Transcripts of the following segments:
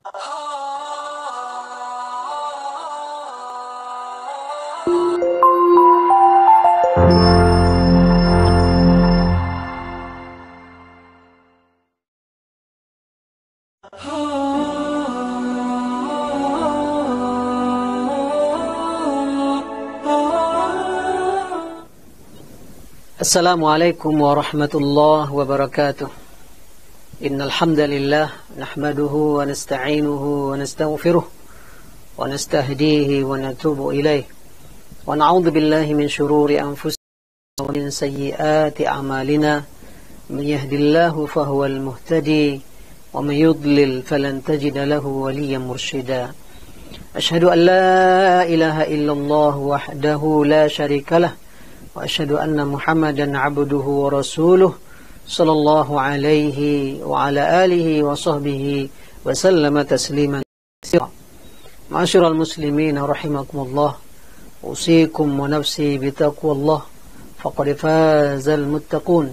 Assalamualaikum warahmatullahi wabarakatuh. Innal hamdalillah nahmaduhu wa nasta'inuhu wa nastaghfiruh wa nastahdihi wa natubu ilaih wa na'udzu billahi min shururi anfusina wa min sayyiati a'malina. Man yahdihillahu fahuwal muhtadi wa man yudlil falan tajida lahu waliyyan mursyida. Asyhadu an la ilaha illallah wahdahu la syarikalah wa asyhadu anna Muhammadan abduhu wa rasuluh sallallahu alaihi wa ala alihi wa sahbihi wa sallama tasliman katsira. Ma'asyiral muslimin rahimakumullah, usikum wa nafsi bitaqwallah faqad fazal muttaqun.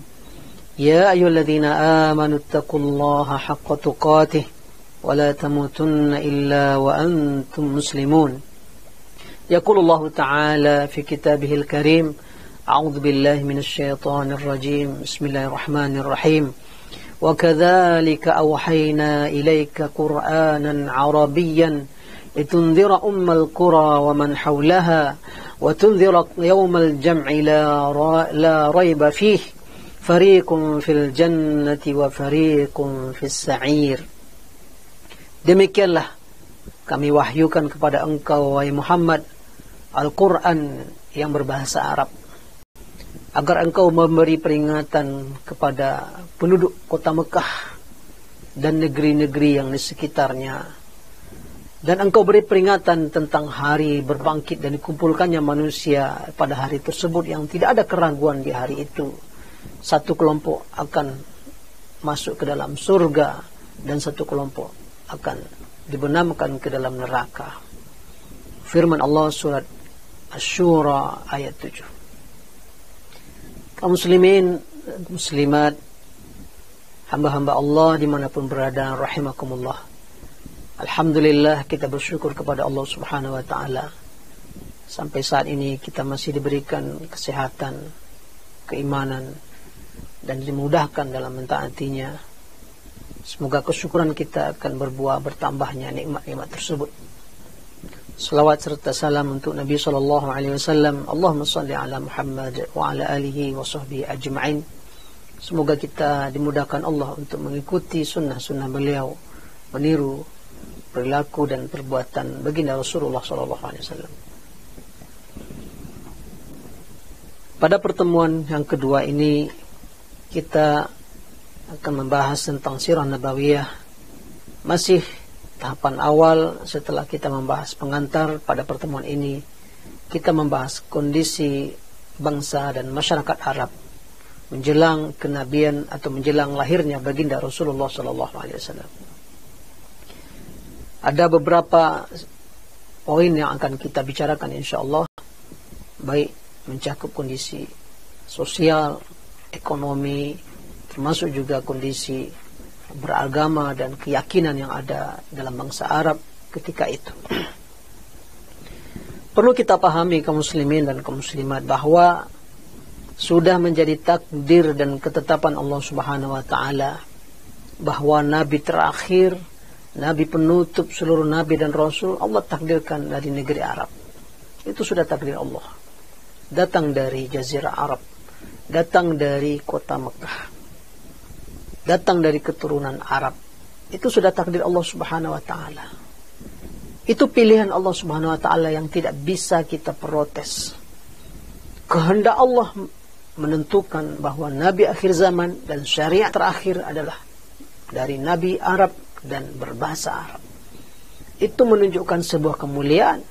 Ya ayyuhalladzina amanu taqullaha haqqa tuqatih wa la tamutunna illa wa antum muslimun. Yaqulullahu ta'ala fi kitabihil karim, أعوذ بالله من الشيطان الرجيم بسم الله الرحمن الرحيم وكذلك أوحينا إليك قرآنا عربيا لتنذر أم القرى ومن حولها وتنذر يوم الجمع لا ريب فيه فريق في الجنة وفريق في السعير. Demikianlah kami wahyukan kepada engkau wahai Muhammad Al-Quran yang berbahasa Arab, agar engkau memberi peringatan kepada penduduk kota Mekah dan negeri-negeri yang di sekitarnya, dan engkau beri peringatan tentang hari berbangkit dan dikumpulkannya manusia pada hari tersebut yang tidak ada keraguan di hari itu. Satu kelompok akan masuk ke dalam surga dan satu kelompok akan dibenamkan ke dalam neraka. Firman Allah surat Asy-Syura ayat 7. Kaum muslimin, muslimat, hamba-hamba Allah dimanapun berada, rahimakumullah. Alhamdulillah, kita bersyukur kepada Allah subhanahu wa ta'ala. Sampai saat ini kita masih diberikan kesehatan, keimanan, dan dimudahkan dalam mentaatinya. Semoga kesyukuran kita akan berbuah bertambahnya nikmat-nikmat tersebut. Salawat serta salam untuk Nabi SAW. Allahumma salli ala Muhammad wa ala alihi wa sahbihi ajma'in. Semoga kita dimudahkan Allah untuk mengikuti sunnah-sunnah beliau, meniru perilaku dan perbuatan baginda Rasulullah SAW. Pada pertemuan yang kedua ini, kita akan membahas tentang sirah nabawiyah. Masih tahapan awal setelah kita membahas pengantar. Pada pertemuan ini kita membahas kondisi bangsa dan masyarakat Arab menjelang kenabian atau menjelang lahirnya baginda Rasulullah SAW. Ada beberapa poin yang akan kita bicarakan insyaallah, baik mencakup kondisi sosial, ekonomi, termasuk juga kondisi beragama dan keyakinan yang ada dalam bangsa Arab ketika itu. Perlu kita pahami kaum muslimin dan kaum muslimat bahwa sudah menjadi takdir dan ketetapan Allah Subhanahu wa taala bahwa nabi terakhir, nabi penutup seluruh nabi dan rasul, Allah takdirkan dari negeri Arab. Itu sudah takdir Allah. Datang dari jazirah Arab, datang dari kota Mekah, datang dari keturunan Arab. Itu sudah takdir Allah Subhanahu wa ta'ala. Itu pilihan Allah Subhanahu wa ta'ala yang tidak bisa kita protes. Kehendak Allah menentukan bahwa nabi akhir zaman dan syariat terakhir adalah dari nabi Arab dan berbahasa Arab. Itu menunjukkan sebuah kemuliaan,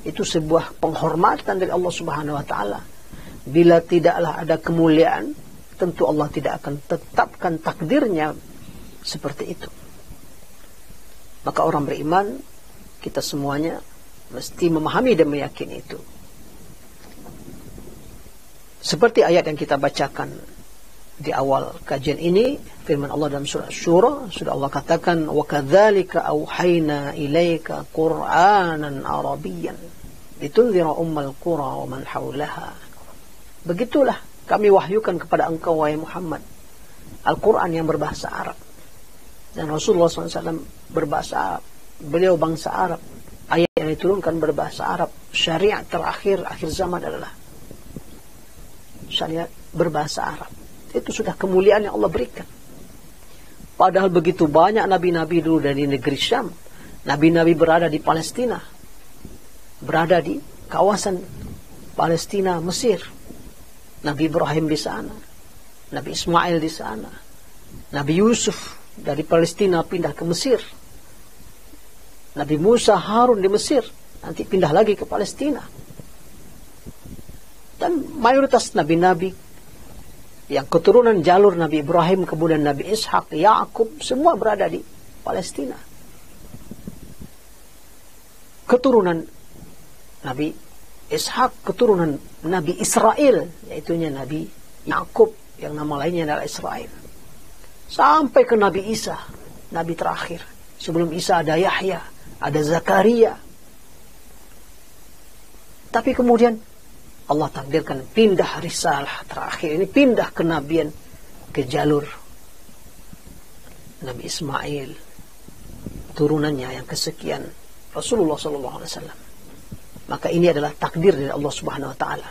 itu sebuah penghormatan dari Allah Subhanahu wa ta'ala. Bila tidaklah ada kemuliaan, tentu Allah tidak akan tetapkan takdirnya seperti itu. Maka orang beriman, kita semuanya mesti memahami dan meyakini itu. Seperti ayat yang kita bacakan di awal kajian ini, firman Allah dalam surah Asy-Syura, sudah Allah katakan, wa kadzalika auhayna ilaika qur'anan arabiyyan litunzira ummal qura wa man haulaha. Begitulah kami wahyukan kepada engkau wahai Muhammad Al-Quran yang berbahasa Arab, dan Rasulullah SAW berbahasa Arab, beliau bangsa Arab, ayat yang diturunkan berbahasa Arab, syariat terakhir akhir zaman adalah syariat berbahasa Arab. Itu sudah kemuliaan yang Allah berikan. Padahal begitu banyak nabi-nabi dulu dari negeri Syam, nabi-nabi berada di Palestina, berada di kawasan Palestina, Mesir. Nabi Ibrahim di sana, Nabi Ismail di sana, Nabi Yusuf dari Palestina pindah ke Mesir, Nabi Musa Harun di Mesir, nanti pindah lagi ke Palestina. Dan mayoritas nabi-nabi yang keturunan jalur Nabi Ibrahim, kemudian Nabi Ishak, Yakub, semua berada di Palestina. Keturunan Nabi Ishak, keturunan Nabi Israel, yaitunya Nabi Yakub, yang nama lainnya adalah Israel. Sampai ke Nabi Isa, Nabi terakhir. Sebelum Isa ada Yahya, ada Zakaria. Tapi kemudian Allah takdirkan pindah risalah terakhir ini, pindah kenabian ke jalur Nabi Ismail, turunannya yang kesekian, Rasulullah SAW. Maka ini adalah takdir dari Allah Subhanahu Wa Taala.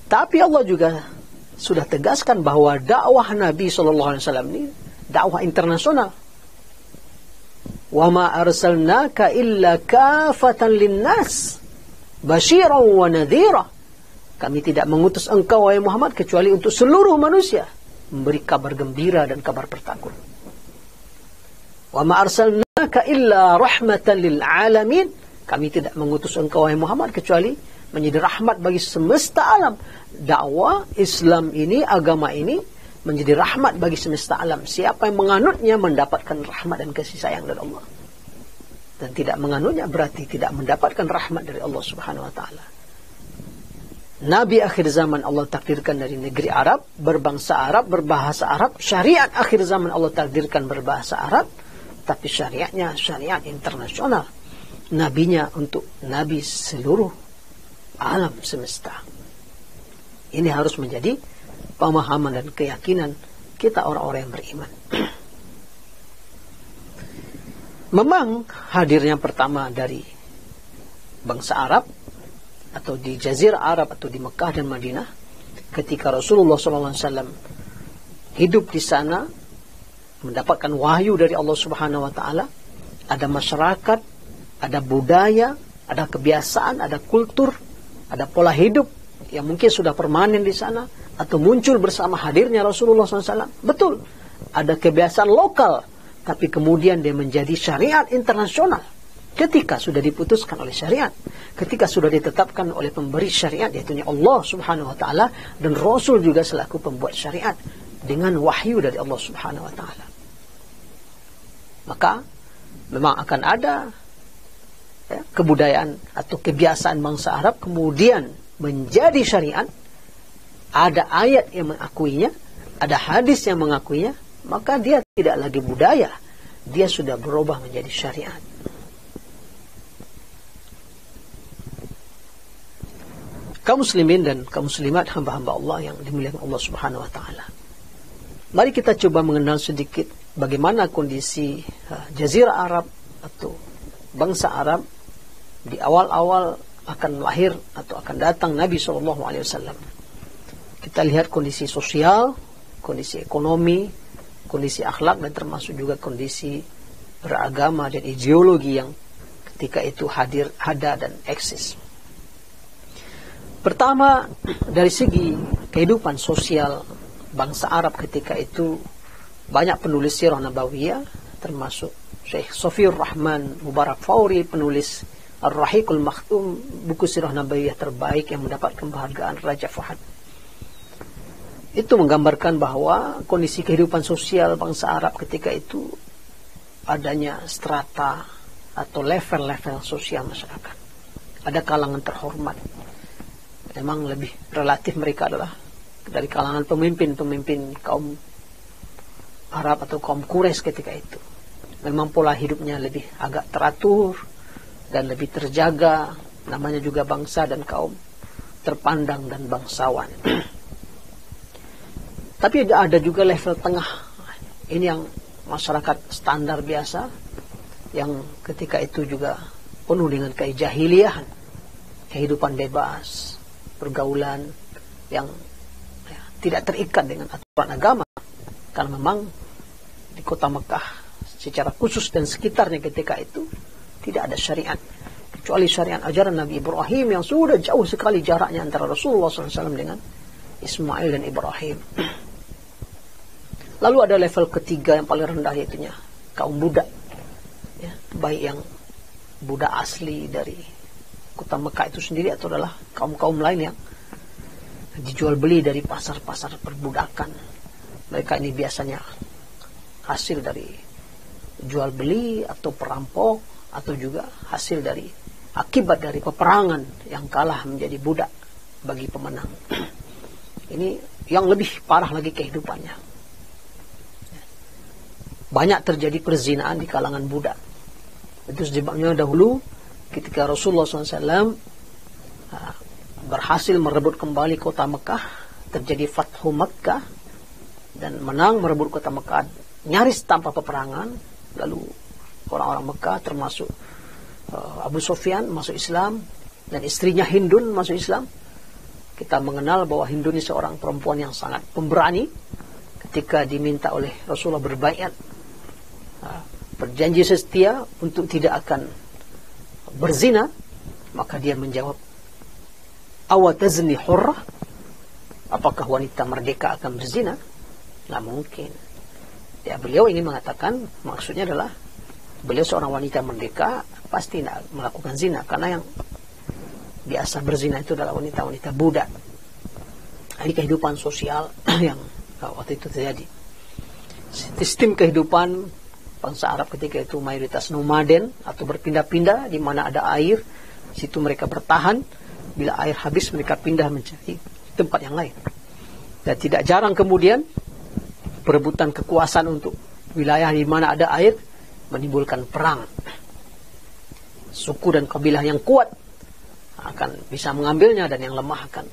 Tapi Allah juga sudah tegaskan bahwa dakwah Nabi SAW ini dakwah internasional. Wa ma arsalnaka illa kafatan linnas basyiran wa nadhira. Kami tidak mengutus engkau wahai Muhammad kecuali untuk seluruh manusia, memberi kabar gembira dan kabar bertakut. Wa ma arsalnaka illa rahmatan lil alamin. Kami tidak mengutus engkau wahai Muhammad kecuali menjadi rahmat bagi semesta alam. Dakwah Islam ini, agama ini menjadi rahmat bagi semesta alam. Siapa yang menganutnya mendapatkan rahmat dan kasih sayang dari Allah. Dan tidak menganutnya berarti tidak mendapatkan rahmat dari Allah Subhanahu Wa Taala. Nabi akhir zaman Allah takdirkan dari negeri Arab, berbangsa Arab, berbahasa Arab. Syariat akhir zaman Allah takdirkan berbahasa Arab, tapi syariatnya syariat internasional. Nabinya untuk nabi seluruh alam semesta. Ini harus menjadi pemahaman dan keyakinan kita orang-orang yang beriman. Memang hadirnya pertama dari bangsa Arab atau di Jazirah Arab atau di Mekah dan Madinah, ketika Rasulullah SAW hidup di sana, mendapatkan wahyu dari Allah Subhanahu Wa Taala, ada masyarakat, ada budaya, ada kebiasaan, ada kultur, ada pola hidup yang mungkin sudah permanen di sana atau muncul bersama hadirnya Rasulullah SAW. Betul, ada kebiasaan lokal, tapi kemudian dia menjadi syariat internasional. Ketika sudah diputuskan oleh syariat, ketika sudah ditetapkan oleh pemberi syariat, yaitu Allah Subhanahu Wa Taala, dan Rasul juga selaku pembuat syariat dengan wahyu dari Allah Subhanahu Wa Taala, maka memang akan ada kebudayaan atau kebiasaan bangsa Arab kemudian menjadi syariat. Ada ayat yang mengakuinya, ada hadis yang mengakuinya, maka dia tidak lagi budaya, dia sudah berubah menjadi syariat. Kaum muslimin dan kaum muslimat, hamba-hamba Allah yang dimuliakan Allah Subhanahu Wa Taala, mari kita coba mengenal sedikit bagaimana kondisi Jazirah Arab atau bangsa Arab di awal-awal akan lahir atau akan datang Nabi SAW. Kita lihat kondisi sosial, kondisi ekonomi, kondisi akhlak, dan termasuk juga kondisi beragama dan ideologi yang ketika itu ada dan eksis. Pertama, dari segi kehidupan sosial bangsa Arab ketika itu, banyak penulis sirah nabawiyah, termasuk Syekh Sofiur Rahman Mubarak Fauri, penulis Ar-Rahiqul Makhtum, buku sirah nabawiyah terbaik yang mendapatkan penghargaan Raja Fahad. Itu menggambarkan bahwa kondisi kehidupan sosial bangsa Arab ketika itu adanya strata atau level-level sosial masyarakat. Ada kalangan terhormat. Memang lebih relatif mereka adalah dari kalangan pemimpin kaum Arab atau kaum Quraisy ketika itu. Memang pola hidupnya lebih agak teratur dan lebih terjaga, namanya juga bangsa dan kaum terpandang dan bangsawan. Tapi ada juga level tengah. Ini yang masyarakat standar biasa, yang ketika itu juga penuh dengan kejahiliahan, kehidupan bebas, pergaulan yang tidak terikat dengan aturan agama. Karena memang di kota Mekah secara khusus dan sekitarnya ketika itu tidak ada syariat, kecuali syariat ajaran Nabi Ibrahim yang sudah jauh sekali jaraknya antara Rasulullah SAW dengan Ismail dan Ibrahim. Lalu ada level ketiga yang paling rendah, yaitunya kaum budak, ya, baik yang budak asli dari kota Mekah itu sendiri atau adalah kaum-kaum lain yang dijual beli dari pasar-pasar perbudakan. Mereka ini biasanya hasil dari jual beli atau perampok, atau juga hasil dari akibat dari peperangan yang kalah menjadi budak bagi pemenang. Ini yang lebih parah lagi kehidupannya. Banyak terjadi perzinaan di kalangan budak. Itu sebabnya dahulu ketika Rasulullah SAW berhasil merebut kembali kota Mekah, terjadi Fathu Makkah dan menang merebut kota Mekah nyaris tanpa peperangan. Lalu orang-orang Mekah termasuk Abu Sufyan masuk Islam dan istrinya Hindun masuk Islam. Kita mengenal bahwa Hindun ini seorang perempuan yang sangat pemberani. Ketika diminta oleh Rasulullah berbaiat, berjanji setia untuk tidak akan berzina, maka dia menjawab, awatazni hurrah, apakah wanita merdeka akan berzina? Nggak mungkin. Ya, beliau ingin mengatakan, maksudnya adalah beliau seorang wanita merdeka pasti tidak melakukan zina, karena yang biasa berzina itu adalah wanita-wanita budak. Ini kehidupan sosial yang waktu itu terjadi. Sistem kehidupan bangsa Arab ketika itu mayoritas nomaden atau berpindah-pindah, di mana ada air, situ mereka bertahan. Bila air habis mereka pindah mencari tempat yang lain. Dan tidak jarang kemudian perebutan kekuasaan untuk wilayah di mana ada air menimbulkan perang. Suku dan kabilah yang kuat akan bisa mengambilnya dan yang lemah akan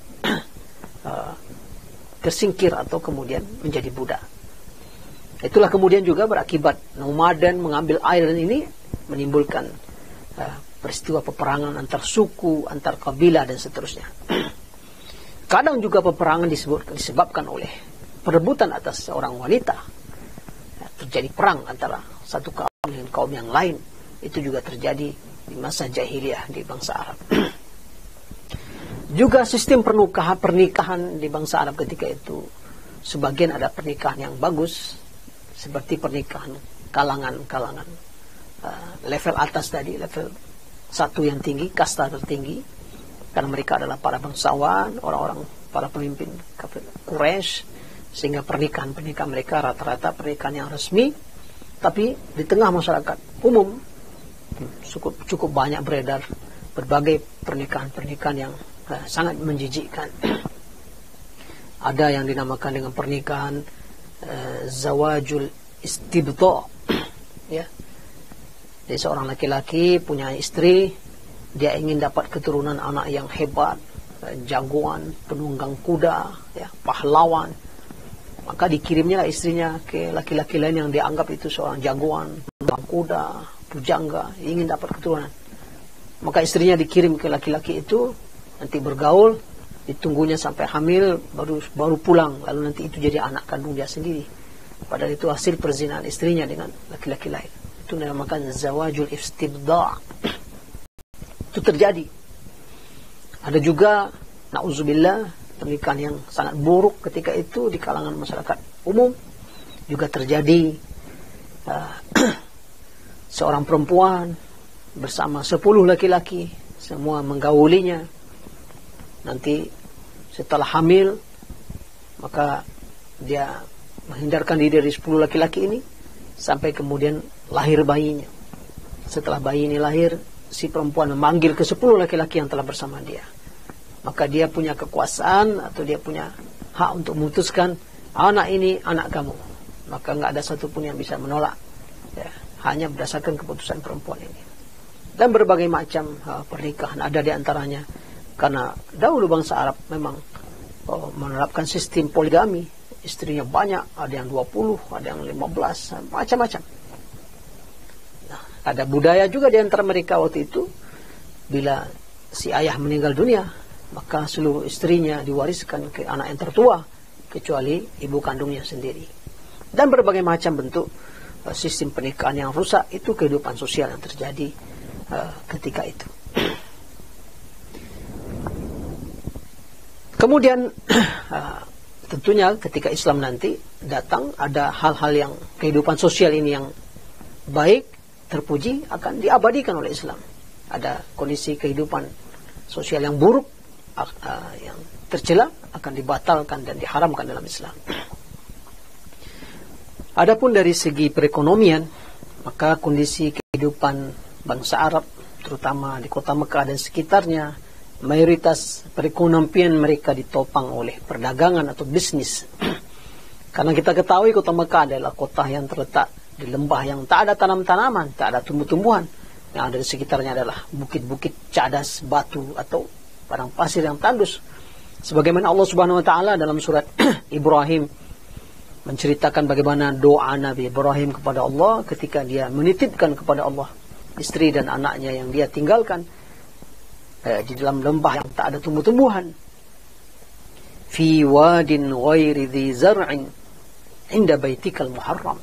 tersingkir atau kemudian menjadi budak. Itulah kemudian juga berakibat nomaden mengambil air, dan ini menimbulkan peristiwa peperangan antar suku, antar kabilah dan seterusnya. Kadang juga peperangan disebabkan oleh perebutan atas seorang wanita. Terjadi perang antara satu kaum dengan kaum yang lain. Itu juga terjadi di masa jahiliyah di bangsa Arab. Juga sistem pernikahan di bangsa Arab ketika itu, sebagian ada pernikahan yang bagus, seperti pernikahan kalangan level atas tadi, level satu yang tinggi, kasta tertinggi, karena mereka adalah para bangsawan, orang-orang, para pemimpin Quraisy, sehingga pernikahan mereka rata-rata pernikahan yang resmi. Tapi di tengah masyarakat umum cukup banyak beredar berbagai pernikahan yang sangat menjijikkan. Ada yang dinamakan dengan pernikahan zawajul istibdha, ya. Jadi seorang laki-laki punya istri, dia ingin dapat keturunan anak yang hebat, jagoan, penunggang kuda, ya, pahlawan. Maka dikirimnya istrinya ke laki-laki lain yang dianggap itu seorang jagoan, penunggang kuda, pujangga, ingin dapat keturunan. Maka istrinya dikirim ke laki-laki itu, nanti bergaul, ditunggunya sampai hamil, baru pulang, lalu nanti itu jadi anak kandung dia sendiri. Padahal itu hasil perzinahan istrinya dengan laki-laki lain. Itu dinamakan zawajul istibdha. Itu terjadi. Ada juga, na'udzubillah, pernikahan yang sangat buruk ketika itu di kalangan masyarakat umum. Juga terjadi seorang perempuan bersama 10 laki-laki, semua menggaulinya. Nanti setelah hamil, maka dia menghindarkan diri dari 10 laki-laki ini sampai kemudian lahir bayinya. Setelah bayi ini lahir, si perempuan memanggil ke 10 laki-laki yang telah bersama dia. Maka dia punya kekuasaan atau dia punya hak untuk memutuskan anak ini anak kamu, maka nggak ada satupun yang bisa menolak, ya, hanya berdasarkan keputusan perempuan ini. Dan berbagai macam pernikahan ada di antaranya, karena dahulu bangsa Arab memang menerapkan sistem poligami, istrinya banyak, ada yang 20, ada yang 15, macam-macam. Nah, ada budaya juga di antara mereka waktu itu, bila si ayah meninggal dunia, maka seluruh istrinya diwariskan ke anak yang tertua, kecuali ibu kandungnya sendiri. Dan berbagai macam bentuk sistem pernikahan yang rusak, itu kehidupan sosial yang terjadi ketika itu. Kemudian tentunya ketika Islam nanti datang, ada hal-hal yang kehidupan sosial ini yang baik, terpuji, akan diabadikan oleh Islam. Ada kondisi kehidupan sosial yang buruk, yang tercela, akan dibatalkan dan diharamkan dalam Islam. Adapun dari segi perekonomian, maka kondisi kehidupan bangsa Arab, terutama di kota Mekah dan sekitarnya, mayoritas perekonomian mereka ditopang oleh perdagangan atau bisnis. Karena kita ketahui kota Mekah adalah kota yang terletak di lembah yang tak ada tanam-tanaman, tak ada tumbuh-tumbuhan. Yang ada di sekitarnya adalah bukit-bukit cadas, batu, atau padang pasir yang tandus. Sebagaimana Allah Subhanahu wa taala dalam surat Ibrahim menceritakan bagaimana doa Nabi Ibrahim kepada Allah ketika dia menitipkan kepada Allah istri dan anaknya yang dia tinggalkan di dalam lembah yang tak ada tumbuh-tumbuhan. Fi wadin ghairi dhi zar'in inda baitikal muharram.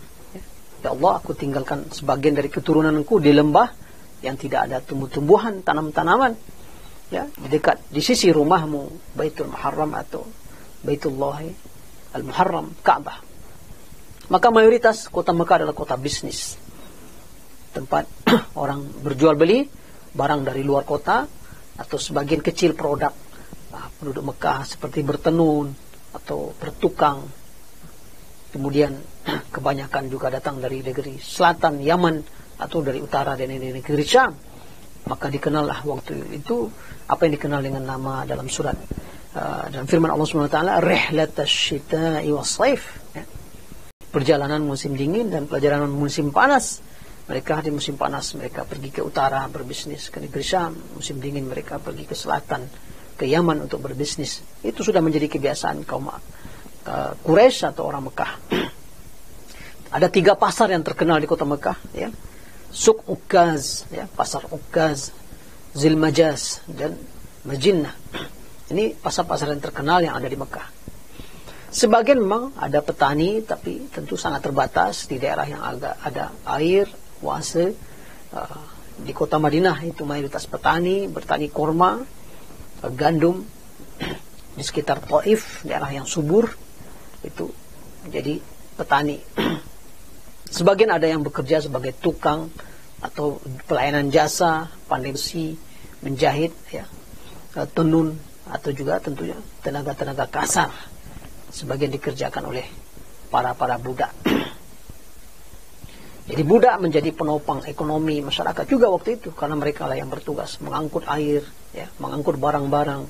Ya Allah, aku tinggalkan sebagian dari keturunanku di lembah yang tidak ada tumbuh-tumbuhan, tanam-tanaman, ya, dekat di sisi rumahmu, Baitul Muharram atau Baitullah Al-Muharram, Ka'bah. Maka mayoritas kota Mekah adalah kota bisnis, tempat orang berjual beli barang dari luar kota, atau sebagian kecil produk penduduk Mekah seperti bertenun atau bertukang. Kemudian kebanyakan juga datang dari negeri selatan, Yaman, atau dari utara dan negeri Syam. Maka dikenallah waktu itu apa yang dikenal dengan nama dalam surat dalam firman Allah SWT, rihlatash syita'i was-saif, ya. Perjalanan musim dingin dan perjalanan musim panas. Mereka di musim panas mereka pergi ke utara berbisnis ke negeri Syam, musim dingin mereka pergi ke selatan ke Yaman untuk berbisnis. Itu sudah menjadi kebiasaan kaum Quraisy atau orang Mekah. Ada 3 pasar yang terkenal di kota Mekah, ya. Suq Ukaz, ya, pasar Ukaz, Zilmajaz, dan Majinnah. Ini pasar-pasar yang terkenal yang ada di Mekah. Sebagian memang ada petani, tapi tentu sangat terbatas di daerah yang agak ada air, oase. Di kota Madinah itu mayoritas petani, bertani korma, gandum. Di sekitar Taif, daerah yang subur, itu menjadi petani. Sebagian ada yang bekerja sebagai tukang atau pelayanan jasa, pandai besi, menjahit, ya, tenun, atau juga tentunya tenaga-tenaga kasar. Sebagian dikerjakan oleh para budak. Jadi budak menjadi penopang ekonomi masyarakat juga waktu itu, karena mereka lah yang bertugas mengangkut air, ya, mengangkut barang-barang.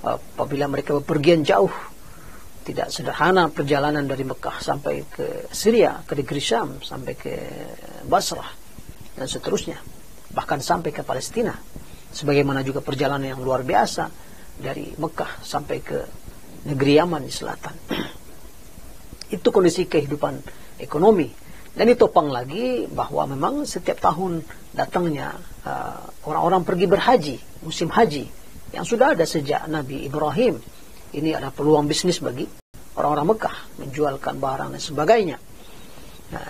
Apabila mereka bepergian jauh, tidak sederhana perjalanan dari Mekah sampai ke Syria, ke negeri Syam, sampai ke Basrah, dan seterusnya, bahkan sampai ke Palestina. Sebagaimana juga perjalanan yang luar biasa dari Mekah sampai ke negeri Yaman di selatan. Itu kondisi kehidupan ekonomi. Dan ditopang lagi bahwa memang setiap tahun datangnya orang-orang pergi berhaji, musim haji, yang sudah ada sejak Nabi Ibrahim. Ini adalah peluang bisnis bagi orang-orang Mekah, menjualkan barang dan sebagainya.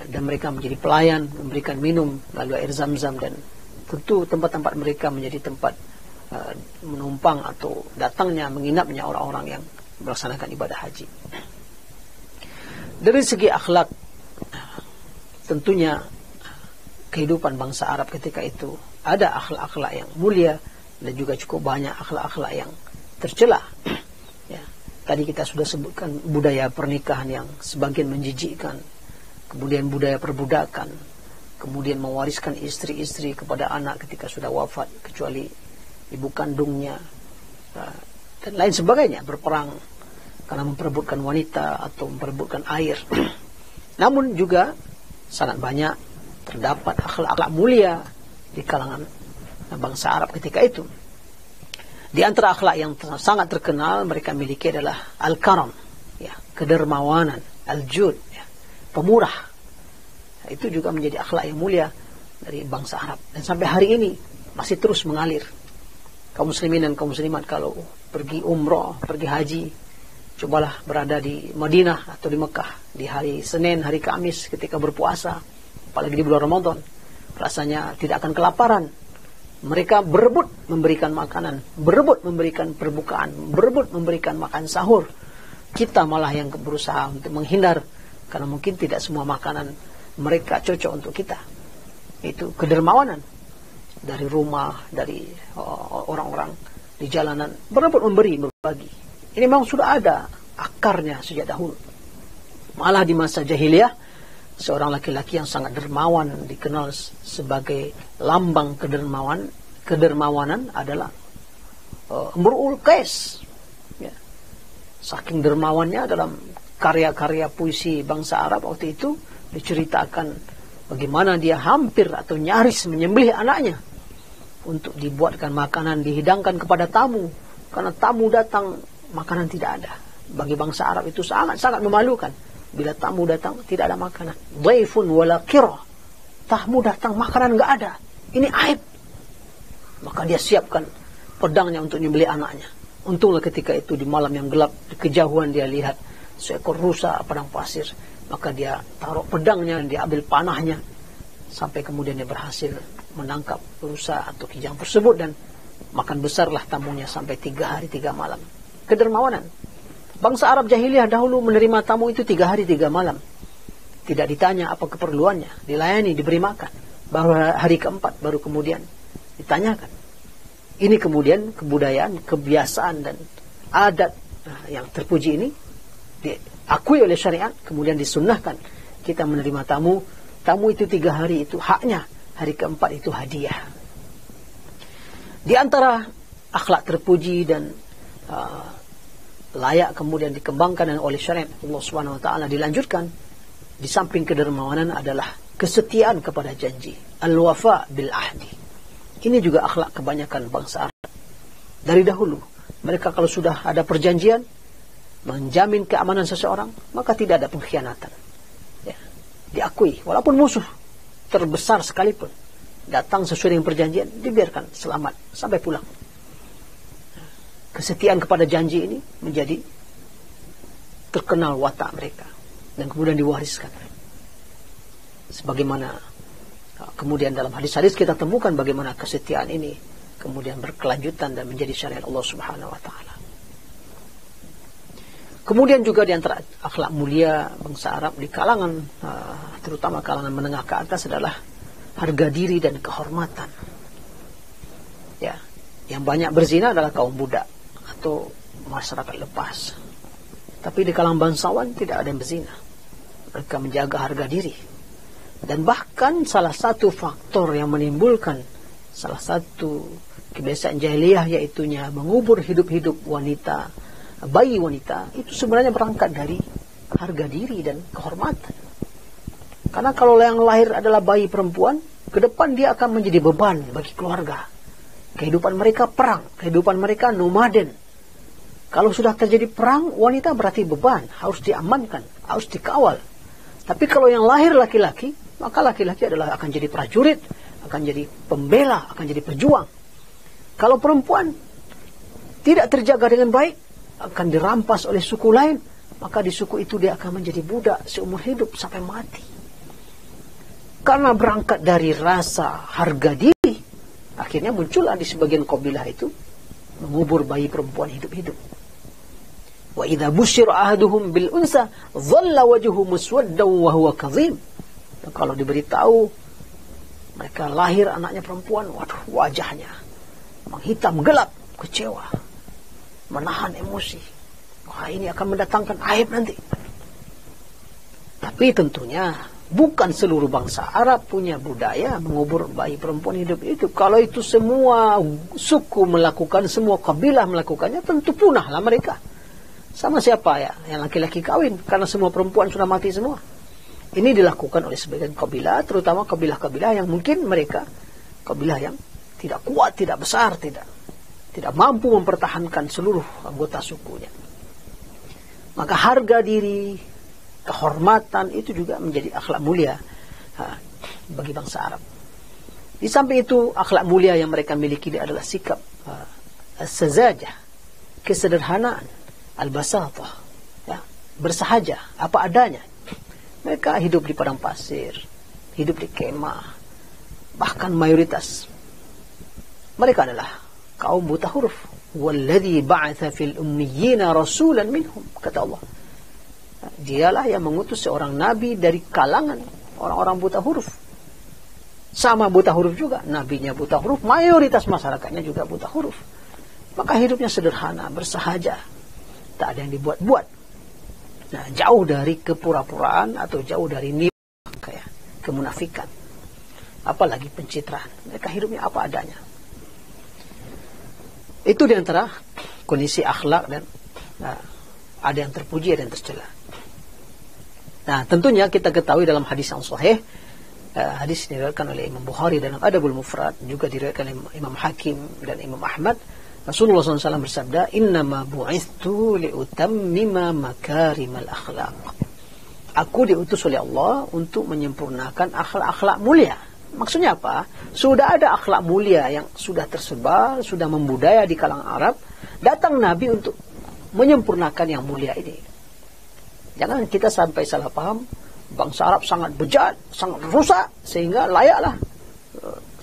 Dan mereka menjadi pelayan, memberikan minum lalu air zam-zam, dan tentu tempat-tempat mereka menjadi tempat menumpang atau datangnya, menginapnya orang-orang yang melaksanakan ibadah haji. Dari segi akhlak, tentunya kehidupan bangsa Arab ketika itu ada akhlak-akhlak yang mulia dan juga cukup banyak akhlak-akhlak yang tercela. Ya, tadi kita sudah sebutkan budaya pernikahan yang sebagian menjijikkan, kemudian budaya perbudakan, kemudian mewariskan istri-istri kepada anak ketika sudah wafat kecuali ibu kandungnya, dan lain sebagainya, berperang karena memperebutkan wanita atau memperebutkan air. Namun juga sangat banyak terdapat akhlak mulia di kalangan bangsa Arab ketika itu. Di antara akhlak yang sangat terkenal mereka miliki adalah al-karam, ya, kedermawanan, al-jud, ya, pemurah. Itu juga menjadi akhlak yang mulia dari bangsa Arab, dan sampai hari ini masih terus mengalir. Kaum muslimin dan kaum muslimat kalau pergi umrah, pergi haji, cobalah berada di Madinah atau di Mekah di hari Senin, hari Kamis ketika berpuasa, apalagi di bulan Ramadan, rasanya tidak akan kelaparan. Mereka berebut memberikan makanan, berebut memberikan perbukaan, berebut memberikan makan sahur. Kita malah yang berusaha untuk menghindar, karena mungkin tidak semua makanan mereka cocok untuk kita. Itu kedermawanan dari rumah, dari orang-orang di jalanan, berebut memberi, berbagi. Ini memang sudah ada akarnya sejak dahulu. Malah di masa jahiliyah, seorang laki-laki yang sangat dermawan dikenal sebagai lambang kedermawanan adalah Imru'ul Qais. Ya. Saking dermawannya, dalam karya-karya puisi bangsa Arab waktu itu diceritakan bagaimana dia hampir atau nyaris menyembelih anaknya untuk dibuatkan makanan, dihidangkan kepada tamu. Karena tamu datang, makanan tidak ada. Bagi bangsa Arab itu sangat-sangat memalukan. Bila tamu datang, tidak ada makanan. Dhaifun wala qira. Tamu datang, makanan nggak ada. Ini aib. Maka dia siapkan pedangnya untuk nyembelih anaknya. Untunglah ketika itu di malam yang gelap, di kejauhan dia lihat seekor rusa padang pasir. Maka dia taruh pedangnya, dia ambil panahnya. Sampai kemudian dia berhasil menangkap rusa atau kijang tersebut, dan makan besarlah tamunya sampai 3 hari 3 malam. Kedermawanan. Bangsa Arab jahiliyah dahulu menerima tamu itu 3 hari 3 malam. Tidak ditanya apa keperluannya, dilayani, diberi makan. Baru hari keempat baru kemudian ditanyakan. Ini kemudian kebudayaan, kebiasaan dan adat yang terpuji ini diakui oleh syariat, kemudian disunnahkan kita menerima tamu. Tamu itu 3 hari itu haknya, hari keempat itu hadiah. Di antara akhlak terpuji dan layak kemudian dikembangkan oleh syariat Allah Subhanahu wa taala, dilanjutkan di samping kedermawanan adalah kesetiaan kepada janji, al-wafa bil ahdi. Ini juga akhlak kebanyakan bangsa Arab dari dahulu. Mereka kalau sudah ada perjanjian menjamin keamanan seseorang, maka tidak ada pengkhianatan, ya, diakui walaupun musuh terbesar sekalipun datang sesuai dengan perjanjian, dibiarkan selamat sampai pulang. Kesetiaan kepada janji ini menjadi terkenal watak mereka dan kemudian diwariskan. Sebagaimana kemudian dalam hadis-hadis kita temukan bagaimana kesetiaan ini kemudian berkelanjutan dan menjadi syariat Allah Subhanahu wa taala. Kemudian juga di antara akhlak mulia bangsa Arab di kalangan terutama kalangan menengah ke atas adalah harga diri dan kehormatan. Ya, yang banyak berzina adalah kaum budak atau masyarakat lepas. Tapi di kalangan bangsawan tidak ada yang berzina. Mereka menjaga harga diri. Dan bahkan salah satu faktor yang menimbulkan salah satu kebiasaan jahiliyah, yaitunya mengubur hidup-hidup wanita, bayi wanita, itu sebenarnya berangkat dari harga diri dan kehormatan. Karena kalau yang lahir adalah bayi perempuan, ke depan dia akan menjadi beban bagi keluarga. Kehidupan mereka perang, kehidupan mereka nomaden. Kalau sudah terjadi perang, wanita berarti beban, harus diamankan, harus dikawal. Tapi kalau yang lahir laki-laki, maka laki-laki adalah akan jadi prajurit, akan jadi pembela, akan jadi pejuang. Kalau perempuan tidak terjaga dengan baik, akan dirampas oleh suku lain, maka di suku itu dia akan menjadi budak seumur hidup sampai mati. Karena berangkat dari rasa harga diri, akhirnya muncullah di sebagian kabilah itu mengubur bayi perempuan hidup-hidup. Wa idza busyira ahaduhum bil unsa dhalla wajhuhu muswaddan wa huwa kadhim. Kalau diberitahu mereka lahir anaknya perempuan, waduh, wajahnya menghitam gelap, kecewa, menahan emosi. Wah, ini akan mendatangkan aib nanti. Tapi tentunya bukan seluruh bangsa Arab punya budaya mengubur bayi perempuan hidup-hidup. Kalau itu semua suku melakukan, semua kabilah melakukannya, tentu punahlah mereka. Sama siapa ya? Yang laki-laki kawin, karena semua perempuan sudah mati semua. Ini dilakukan oleh sebagian kabilah, terutama kabilah-kabilah yang mungkin mereka kabilah yang tidak kuat, tidak besar, tidak mampu mempertahankan seluruh anggota sukunya. Maka harga diri, kehormatan itu juga menjadi akhlak mulia bagi bangsa Arab. Di samping itu, akhlak mulia yang mereka miliki adalah sikap as-sazajah, kesederhanaan, al-basatah, ya, bersahaja, apa adanya. Mereka hidup di padang pasir, hidup di kemah, bahkan mayoritas mereka adalah kaum buta huruf. Walladzi ba'atha fil ummiyina rasulan minhum, kata Allah. Dialah yang mengutus seorang nabi dari kalangan orang-orang buta huruf. Sama buta huruf juga, nabinya buta huruf, mayoritas masyarakatnya juga buta huruf. Maka hidupnya sederhana, bersahaja, tak ada yang dibuat-buat. Nah, jauh dari kepura-puraan atau jauh dari nifaq, kayak kemunafikan, apalagi pencitraan. Mereka hidupnya apa adanya. Itu diantara kondisi akhlak, dan ada yang terpuji, ada yang tercela. Nah, tentunya kita ketahui dalam hadis yang sahih, hadis diriwayatkan oleh Imam Bukhari dalam Adabul Mufrad, juga diriwayatkan oleh Imam Hakim dan Imam Ahmad. Rasulullah SAW bersabda, innama bu'ithtu li'utammima makarimal akhlaq. Aku diutus oleh Allah untuk menyempurnakan akhlak-akhlak mulia. Maksudnya apa? Sudah ada akhlak mulia yang sudah tersebar, sudah membudaya di kalangan Arab. Datang Nabi untuk menyempurnakan yang mulia ini. Jangan kita sampai salah paham, bangsa Arab sangat bejat, sangat rusak, sehingga layaklah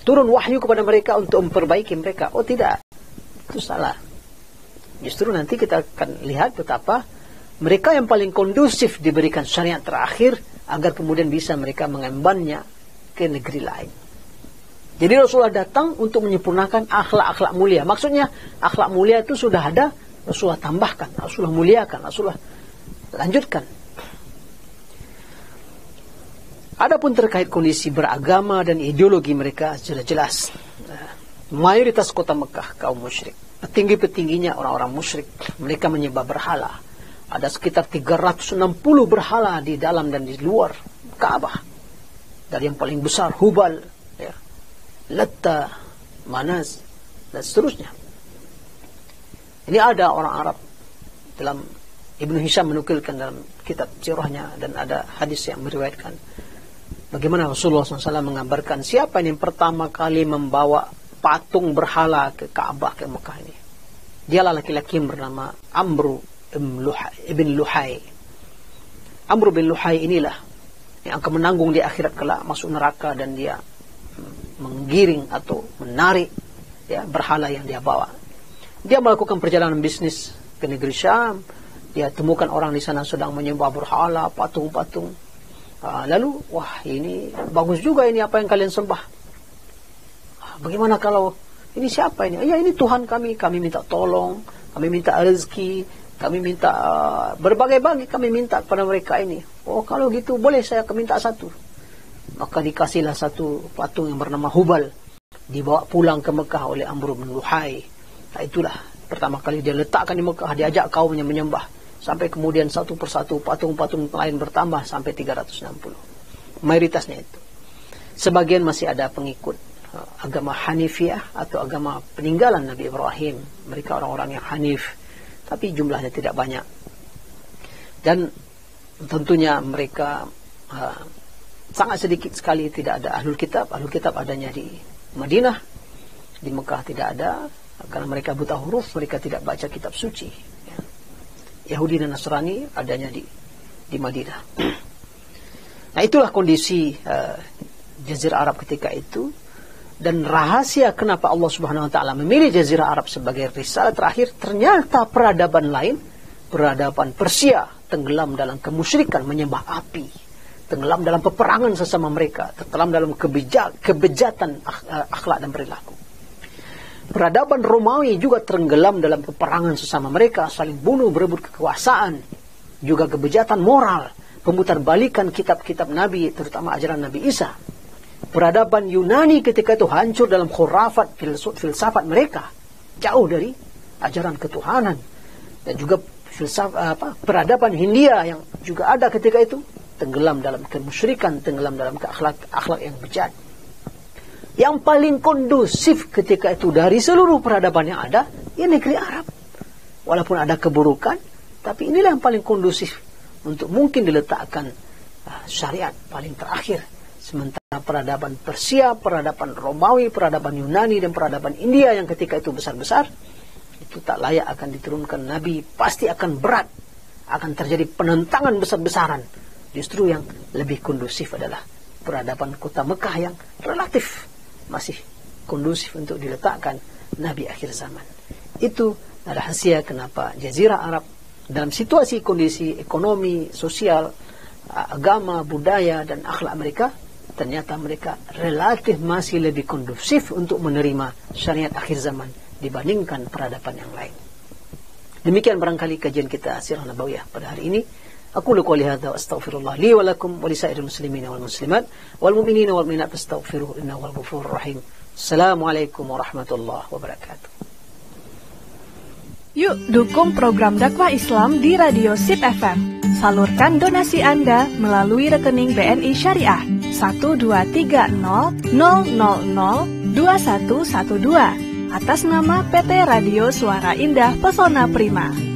turun wahyu kepada mereka untuk memperbaiki mereka. Oh tidak. Itu salah. Justru nanti kita akan lihat betapa mereka yang paling kondusif diberikan syariat terakhir, agar kemudian bisa mereka mengembannya ke negeri lain. Jadi Rasulullah datang untuk menyempurnakan akhlak-akhlak mulia. Maksudnya akhlak mulia itu sudah ada, Rasulullah tambahkan, Rasulullah muliakan, Rasulullah lanjutkan. Adapun terkait kondisi beragama dan ideologi mereka jelas-jelas. Mayoritas kota Mekah kaum musyrik. Petinggi-petingginya orang-orang musyrik. Mereka menyembah berhala. Ada sekitar 360 berhala di dalam dan di luar Ka'bah. Dari yang paling besar Hubal, ya, Latta, Manaz, dan seterusnya. Ini ada orang Arab, dalam Ibnu Hisham menukilkan dalam kitab sirahnya, dan ada hadis yang meriwayatkan bagaimana Rasulullah SAW menggambarkan siapa yang pertama kali membawa patung berhala ke Ka'bah, ke Mekah ini. Dialah laki-laki yang bernama Amru ibn Luhai. Amru bin Luhai inilah yang akan menanggung di akhirat kelak, masuk neraka, dan dia menggiring atau menarik, ya, berhala yang dia bawa. Dia melakukan perjalanan bisnis ke negeri Syam. Dia temukan orang di sana sedang menyembah berhala, patung-patung. Lalu, wah, ini bagus juga ini apa yang kalian sembah. Bagaimana kalau ini siapa ini? Ya, ini Tuhan kami minta tolong, kami minta rezeki, kami minta berbagai-bagai, kami minta kepada mereka ini. Oh, kalau gitu boleh saya minta satu. Maka dikasihlah satu patung yang bernama Hubal, dibawa pulang ke Mekah oleh Amr bin Luhai. Nah, itulah pertama kali dia letakkan di Mekah, diajak kaumnya menyembah, sampai kemudian satu persatu patung-patung lain bertambah sampai 360. Mayoritasnya itu. Sebagian masih ada pengikut agama Hanifiyah atau agama peninggalan Nabi Ibrahim. Mereka orang-orang yang Hanif, tapi jumlahnya tidak banyak. Dan tentunya mereka sangat sedikit sekali tidak ada Ahlul Kitab. Ahlul Kitab adanya di Madinah, di Mekah tidak ada, karena mereka buta huruf, mereka tidak baca kitab suci. Yahudi dan Nasrani adanya di Madinah. Nah, itulah kondisi Jazirah Arab ketika itu. Dan rahasia kenapa Allah Subhanahu wa Ta'ala memilih Jazirah Arab sebagai risalah terakhir, ternyata peradaban lain, peradaban Persia, tenggelam dalam kemusyrikan, menyembah api, tenggelam dalam peperangan sesama mereka, tenggelam dalam kebejatan akhlak dan perilaku. Peradaban Romawi juga tenggelam dalam peperangan sesama mereka, saling bunuh, berebut kekuasaan, juga kebejatan moral, pemutarbalikan kitab-kitab Nabi, terutama ajaran Nabi Isa. Peradaban Yunani ketika itu hancur dalam khurafat, filsafat mereka, jauh dari ajaran ketuhanan, dan juga peradaban Hindia yang juga ada ketika itu tenggelam dalam kemusyrikan, tenggelam dalam akhlak yang bejat. Yang paling kondusif ketika itu dari seluruh peradaban yang ada, ya negeri Arab. Walaupun ada keburukan, tapi inilah yang paling kondusif untuk mungkin diletakkan syariat paling terakhir. Sementara peradaban Persia, peradaban Romawi, peradaban Yunani, dan peradaban India yang ketika itu besar-besar, itu tak layak akan diturunkan Nabi, pasti akan berat, akan terjadi penentangan besar-besaran. Justru yang lebih kondusif adalah peradaban kota Mekah yang relatif masih kondusif untuk diletakkan Nabi akhir zaman. Itu rahasia kenapa Jazirah Arab dalam situasi kondisi ekonomi, sosial, agama, budaya, dan akhlak mereka, ternyata mereka relatif masih lebih kondusif untuk menerima syariat akhir zaman dibandingkan peradaban yang lain. Demikian barangkali kajian kita Sirah Nabawiyah pada hari ini. Aku qouli hadza wa astaghfirullah li wa lakum wa lisairil muslimina wal muslimat wal mu'minina wal mu'minat fastaghfiruhu innahu wal ghafurur rahim. Assalamualaikum warahmatullahi wabarakatuh. Yuk dukung program dakwah Islam di Radio SIP FM. Salurkan donasi Anda melalui rekening BNI Syariah 12300002112 atas nama PT Radio Suara Indah Pesona Prima.